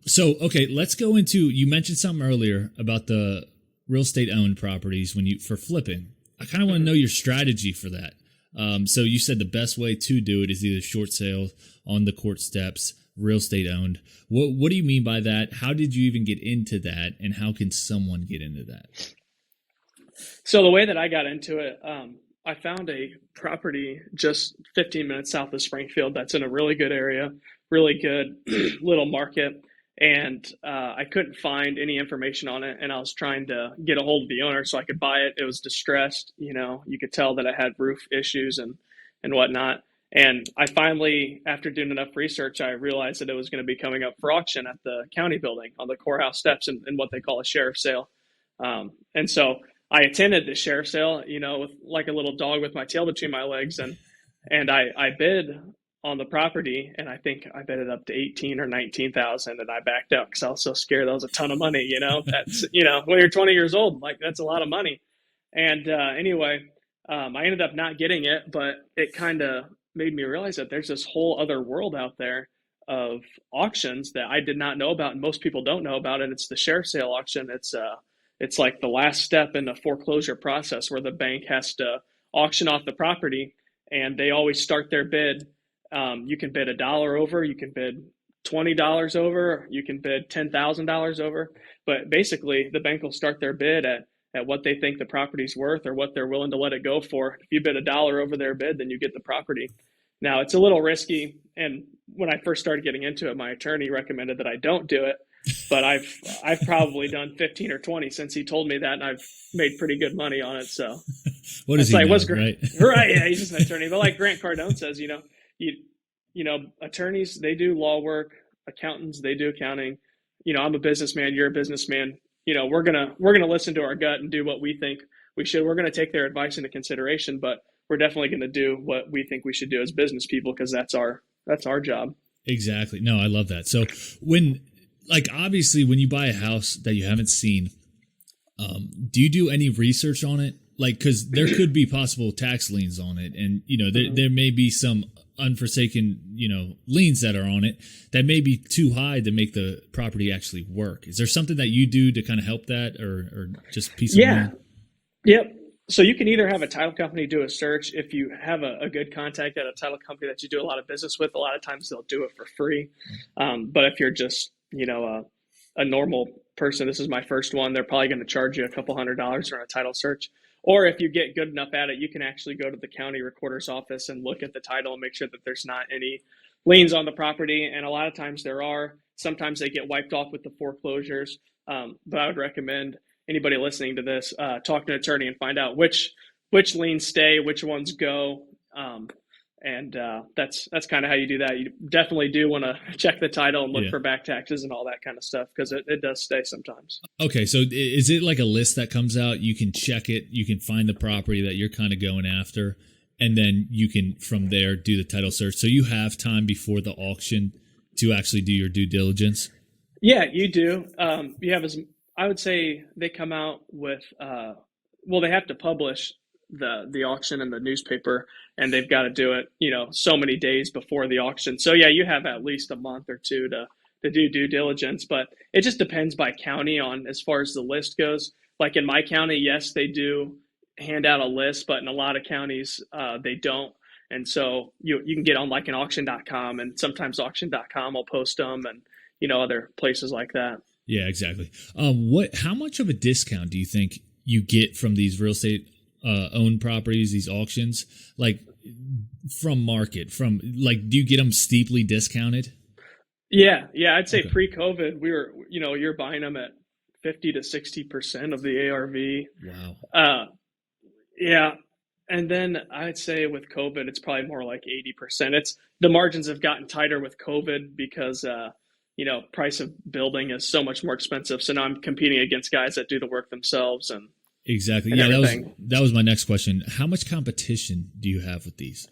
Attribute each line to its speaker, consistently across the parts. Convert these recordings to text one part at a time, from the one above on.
Speaker 1: So, okay, let's go into, you mentioned something earlier about the real estate owned properties for flipping. I kind of want to know your strategy for that. So you said the best way to do it is either short sale on the court steps, real estate owned. What do you mean by that? How did you even get into that? And how can someone get into that?
Speaker 2: So the way that I got into it, I found a property just 15 minutes south of Springfield that's in a really good area, really good little market. And I couldn't find any information on it. And I was trying to get a hold of the owner so I could buy it. It was distressed. You know, you could tell that it had roof issues and whatnot. And I finally, after doing enough research, I realized that it was going to be coming up for auction at the county building on the courthouse steps in what they call a sheriff's sale. And so I attended the sheriff's sale, you know, with like a little dog with my tail between my legs, and I bid on the property, and I think I bid it up to 18 or 19,000, and I backed out because I was so scared. That was a ton of money, you know. That's, you know, when you're 20 years old, like that's a lot of money. And anyway, I ended up not getting it, but it kind of made me realize that there's this whole other world out there of auctions that I did not know about, and most people don't know about. And it's the sheriff's sale auction. It's like the last step in the foreclosure process where the bank has to auction off the property, and they always start their bid. You can bid $1 over, you can bid $20 over, you can bid $10,000 over, but basically the bank will start their bid at what they think the property's worth or what they're willing to let it go for. If you bid $1 over their bid, then you get the property. Now it's a little risky, and when I first started getting into it, my attorney recommended that I don't do it. But I've probably done 15 or 20 since he told me that, and I've made pretty good money on it. So
Speaker 1: what does he
Speaker 2: like,
Speaker 1: know, right?
Speaker 2: Right, yeah, he's just an attorney. But like Grant Cardone says, you know, attorneys, they do law work, accountants, they do accounting. You know, I'm a businessman, you're a businessman. You know, we're gonna listen to our gut and do what we think we should. We're gonna take their advice into consideration, but we're definitely gonna do what we think we should do as business people because that's our job.
Speaker 1: Exactly. No, I love that. So obviously when you buy a house that you haven't seen, do you do any research on it? Like, because there could be possible tax liens on it, and you know there may be some unforsaken liens that are on it that may be too high to make the property actually work. Is there something that you do to kind of help that, or just peace of mind?
Speaker 2: Yep. So you can either have a title company do a search. If you have a good contact at a title company that you do a lot of business with, a lot of times they'll do it for free. But if you're just a normal person, this is my first one, they're probably going to charge you a couple $100 for a title search. Or if you get good enough at it, you can actually go to the county recorder's office and look at the title and make sure that there's not any liens on the property. And a lot of times there are. Sometimes they get wiped off with the foreclosures. But I would recommend anybody listening to this talk to an attorney and find out which liens stay, which ones go. And that's kind of how you do that. You definitely do want to check the title and look for back taxes and all that kind of stuff because it does stay sometimes.
Speaker 1: Okay, so is it like a list that comes out? You can check it. You can find the property that you're kind of going after, and then you can from there do the title search. So you have time before the auction to actually do your due diligence.
Speaker 2: Yeah, you do. You have I would say they come out with they have to publish the auction in the newspaper, and they've got to do it, so many days before the auction. So yeah, you have at least a month or two to do due diligence, but it just depends by county on as far as the list goes. Like in my county, yes, they do hand out a list, but in a lot of counties, they don't. And so you can get on like an auction.com, and sometimes auction.com will post them, and, other places like that.
Speaker 1: Yeah, exactly. How much of a discount do you think you get from these real estate owned properties, these auctions, like from market, do you get them steeply discounted?
Speaker 2: Yeah. I'd say pre-COVID, we were, you're buying them at 50 to 60% of the ARV.
Speaker 1: Wow.
Speaker 2: Yeah. And then I'd say with COVID, it's probably more like 80%. The margins have gotten tighter with COVID because, price of building is so much more expensive. So now I'm competing against guys that do the work themselves and
Speaker 1: exactly.
Speaker 2: And
Speaker 1: yeah,
Speaker 2: everything.
Speaker 1: that was my next question. How much competition do you have with these?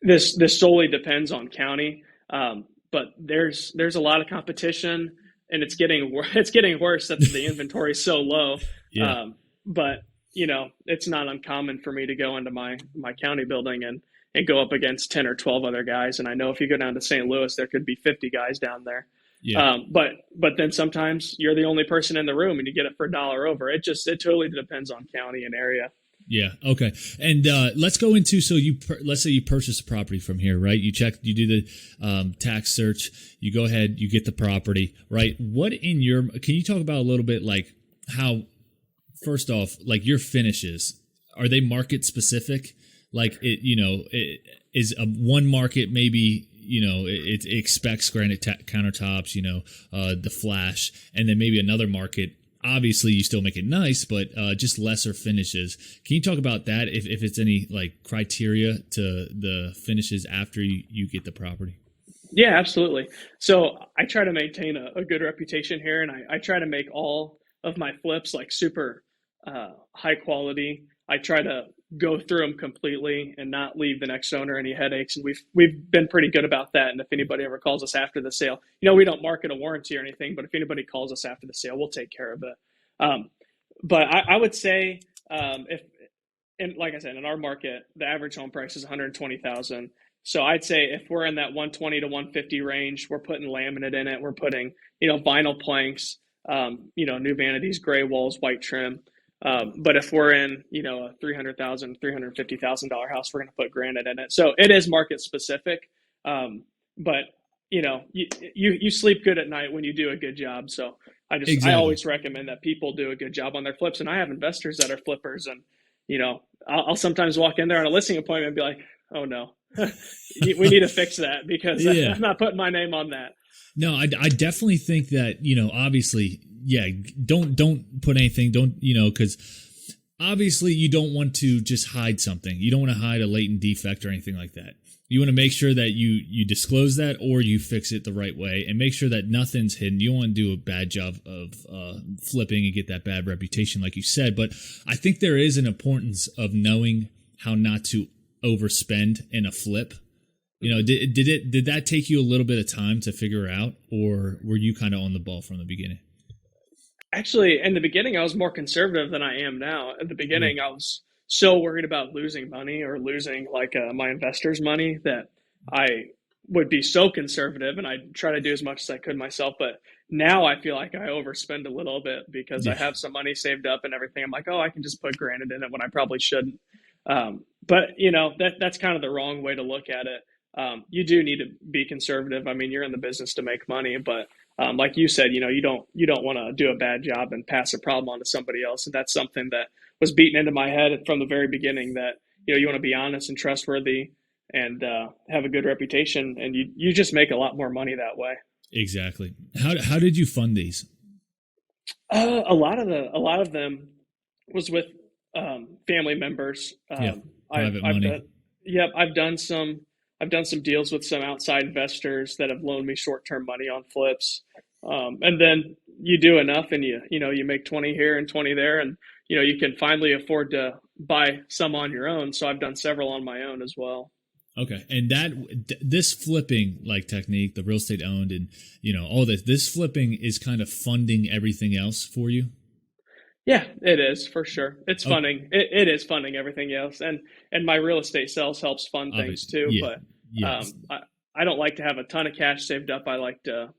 Speaker 2: This solely depends on county, but there's a lot of competition, and it's getting worse that the inventory is so low.
Speaker 1: Yeah.
Speaker 2: But it's not uncommon for me to go into my county building and go up against 10 or 12 other guys. And I know if you go down to St. Louis, there could be 50 guys down there.
Speaker 1: Yeah.
Speaker 2: But then sometimes you're the only person in the room and you get it for a dollar over. It totally depends on county and area.
Speaker 1: Yeah. Okay. And let's go into let's say you purchase a property from here, right? You do the tax search. You go ahead, you get the property, right? Can you talk about a little bit like how, first off, like your finishes, are they market specific? Like is a one market maybe, it expects granite countertops, the flash, and then maybe another market. Obviously, you still make it nice, but just lesser finishes. Can you talk about that? If it's any like criteria to the finishes after you get the property?
Speaker 2: Yeah, absolutely. So I try to maintain a good reputation here, and I try to make all of my flips like super high quality. I try to go through them completely and not leave the next owner any headaches. And we've been pretty good about that. And if anybody ever calls us after the sale, we don't market a warranty or anything, but if anybody calls us after the sale, we'll take care of it. But I would say if and like I said, in our market, the average home price is 120,000. So I'd say if we're in that 120 to 150 range, we're putting laminate in it. We're putting, vinyl planks, new vanities, gray walls, white trim. But if we're in, a $300,000, $350,000 house, we're going to put granite in it. So it is market specific. But you sleep good at night when you do a good job. So I always recommend that people do a good job on their flips. And I have investors that are flippers, and I'll sometimes walk in there on a listing appointment and be like, oh no, we need to fix that because I'm not putting my name on that.
Speaker 1: No, I definitely think that, obviously, don't put anything, because obviously you don't want to just hide something. You don't want to hide a latent defect or anything like that. You want to make sure that you disclose that or you fix it the right way and make sure that nothing's hidden. You don't want to do a bad job of flipping and get that bad reputation, like you said. But I think there is an importance of knowing how not to overspend in a flip. Did that take you a little bit of time to figure out, or were you kind of on the ball from the beginning?
Speaker 2: Actually, in the beginning, I was more conservative than I am now. At the beginning, I was so worried about losing money or losing my investors' money that I would be so conservative, and I'd try to do as much as I could myself. But now I feel like I overspend a little bit because I have some money saved up and everything. I'm like, oh, I can just put granite in it when I probably shouldn't. But that's kind of the wrong way to look at it. You do need to be conservative. I mean, you're in the business to make money, but like you said, you don't want to do a bad job and pass a problem on to somebody else. And that's something that was beaten into my head from the very beginning, that you want to be honest and trustworthy and have a good reputation, and you just make a lot more money that way.
Speaker 1: Exactly. How did you fund these?
Speaker 2: A lot of them was with family members.
Speaker 1: Private money.
Speaker 2: I've done some deals with some outside investors that have loaned me short-term money on flips. And then you do enough and you make 20 here and 20 there, and you can finally afford to buy some on your own. So I've done several on my own as well.
Speaker 1: Okay. And this flipping like technique, the real estate owned and all this flipping is kind of funding everything else for you.
Speaker 2: Yeah, it is for sure. It's funding. It is funding everything else, and my real estate sales helps fund things too.
Speaker 1: Yeah.
Speaker 2: But
Speaker 1: Yes.
Speaker 2: I don't like to have a ton of cash saved up. I like to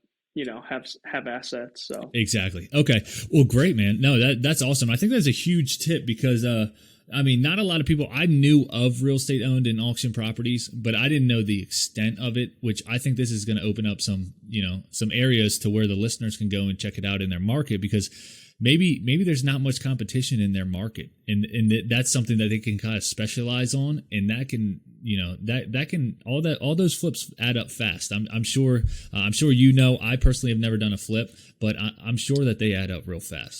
Speaker 2: have assets. So
Speaker 1: exactly. Okay. Well, great, man. No, that's awesome. I think that's a huge tip because not a lot of people. I knew of real estate owned and auction properties, but I didn't know the extent of it. Which I think this is going to open up some areas to where the listeners can go and check it out in their market, because maybe there's not much competition in their market, and that's something that they can kind of specialize on, and that can that can all those flips add up fast. I'm sure I personally have never done a flip, but I'm sure that they add up real fast.